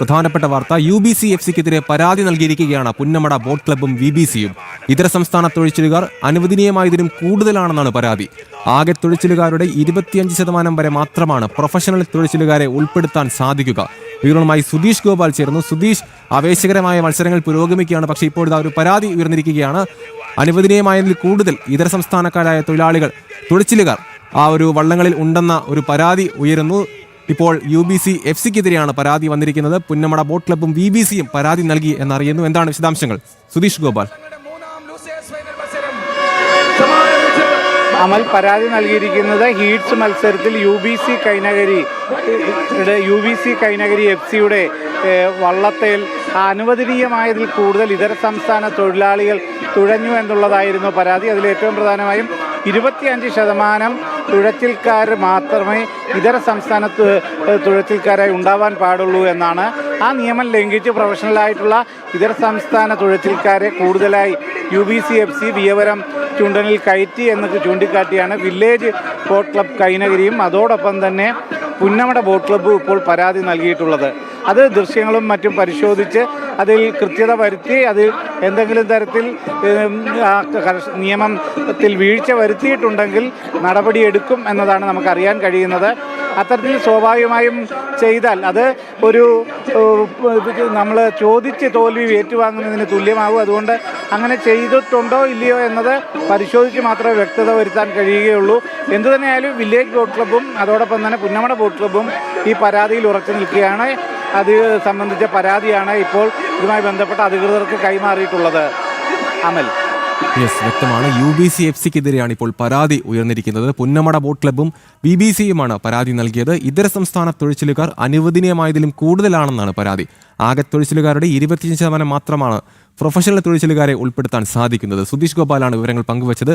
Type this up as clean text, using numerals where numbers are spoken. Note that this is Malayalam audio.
പ്രധാനപ്പെട്ട വാർത്ത UBC FC-ക്കെതിരെ പരാതി നൽകിയിരിക്കുകയാണ് പുന്നമട ബോട്ട് ക്ലബ്ബും VBC-യും. ഇതര സംസ്ഥാന തൊഴിലാളികൾ അനുവദനീയമായതിനും കൂടുതലാണെന്നാണ് പരാതി. ആകെ തൊഴിലാളികളുടെ 25% വരെ മാത്രമാണ് പ്രൊഫഷണൽ തൊഴിലാളികളെ ഉൾപ്പെടുത്താൻ സാധിക്കുക. വിവരങ്ങളുമായി സുധീഷ് ഗോപാൽ ചേർന്നു. സുധീഷ്, ആവേശകരമായ മത്സരങ്ങൾ പുരോഗമിക്കുകയാണ്. പക്ഷേ ഇപ്പോൾ ഇതാ ഒരു പരാതി ഉയർന്നിരിക്കുകയാണ്. അനുവദനീയമായതിൽ കൂടുതൽ ഇതര സംസ്ഥാനക്കാരായ തൊഴിലാളികൾ ആ ഒരു വള്ളങ്ങളിൽ ഉണ്ടെന്ന ഒരു പരാതി ഉയരുന്നു. ഇപ്പോൾ UBC FC-ക്കെതിരെയാണ് പരാതി വന്നിരിക്കുന്നത്. പുന്നമട ബോട്ട് ക്ലബ്ബും VBC-യും പരാതി നൽകി എന്നറിയുന്നു. എന്താണ് വിശദാംശങ്ങൾ? സുധീഷ് ഗോപാൽ. അമൽ, പരാതി നൽകിയിരിക്കുന്നത് ഹീറ്റ്സ് മത്സരത്തിൽ UBC കൈനഗരി FC-യുടെ വള്ളത്തേൽ അനുവദനീയമായതിൽ കൂടുതൽ ഇതര സംസ്ഥാന തൊഴിലാളികൾ തുഴഞ്ഞു എന്നുള്ളതായിരുന്നു പരാതി. അതിൽ ഏറ്റവും പ്രധാനമായും 25% തുഴച്ചിൽക്കാർ മാത്രമേ ഇതര സംസ്ഥാന തുഴച്ചിൽക്കാരായി ഉണ്ടാവാൻ പാടുള്ളൂ എന്നാണ്. ആ നിയമം ലംഘിച്ച് പ്രൊഫഷണലായിട്ടുള്ള ഇതര സംസ്ഥാന തുഴച്ചിൽക്കാരെ കൂടുതലായി UBC FC വിയവരം ചുണ്ടനിൽ കയറ്റി എന്നൊക്കെ ചൂണ്ടിക്കാട്ടിയാണ് വില്ലേജ് ബോട്ട് ക്ലബ്ബ് കൈനഗരിയും അതോടൊപ്പം തന്നെ പുന്നമട ബോട്ട് ക്ലബ്ബും ഇപ്പോൾ പരാതി നൽകിയിട്ടുള്ളത്. അത് ദൃശ്യങ്ങളും മറ്റും പരിശോധിച്ച് അതിൽ കൃത്യത വരുത്തി അതിൽ എന്തെങ്കിലും തരത്തിൽ നിയമത്തിൽ വീഴ്ച വരുത്തിയിട്ടുണ്ടെങ്കിൽ നടപടിയെടുക്കും എന്നതാണ് നമുക്കറിയാൻ കഴിയുന്നത്. അത്തരത്തിൽ സ്വാഭാവികമായും ചെയ്താൽ അത് ഒരു നമ്മൾ ചോദിച്ച് തോൽവി ഏറ്റുവാങ്ങുന്നതിന് തുല്യമാകും. അതുകൊണ്ട് അങ്ങനെ ചെയ്തിട്ടുണ്ടോ ഇല്ലയോ എന്നത് പരിശോധിച്ച് മാത്രമേ വ്യക്തത വരുത്താൻ കഴിയുകയുള്ളൂ. എന്തുതന്നെയായാലും വില്ലേജ് ബോട്ട് ക്ലബ്ബും അതോടൊപ്പം തന്നെ പുന്നമട ബോട്ട് ക്ലബ്ബും ഈ പരാതിയിൽ ഉറച്ചു നിൽക്കുകയാണ്. അത് സംബന്ധിച്ച പരാതിയാണ് ഇപ്പോൾ ഇതുമായി ബന്ധപ്പെട്ട അധികൃതർക്ക് കൈമാറിയിട്ടുള്ളത്. അമൽ, വ്യക്തമാണ്. UBC FC-ക്കെതിരെയാണ് ഇപ്പോൾ പരാതി ഉയർന്നിരിക്കുന്നത്. പുന്നമട ബോട്ട് ക്ലബ്ബും VBC-യുമാണ് പരാതി നൽകിയത്. ഇതര സംസ്ഥാന തൊഴിലാളികൾ അനുവദനീയമായതിലും കൂടുതലാണെന്നാണ് പരാതി. ആകെ തൊഴിലാളികളുടെ 25% മാത്രമാണ് പ്രൊഫഷണൽ തൊഴിലാളികളെ ഉൾപ്പെടുത്താൻ സാധിക്കുന്നത്. സുധീഷ് ഗോപാലാണ് വിവരങ്ങൾ പങ്കുവച്ചത്.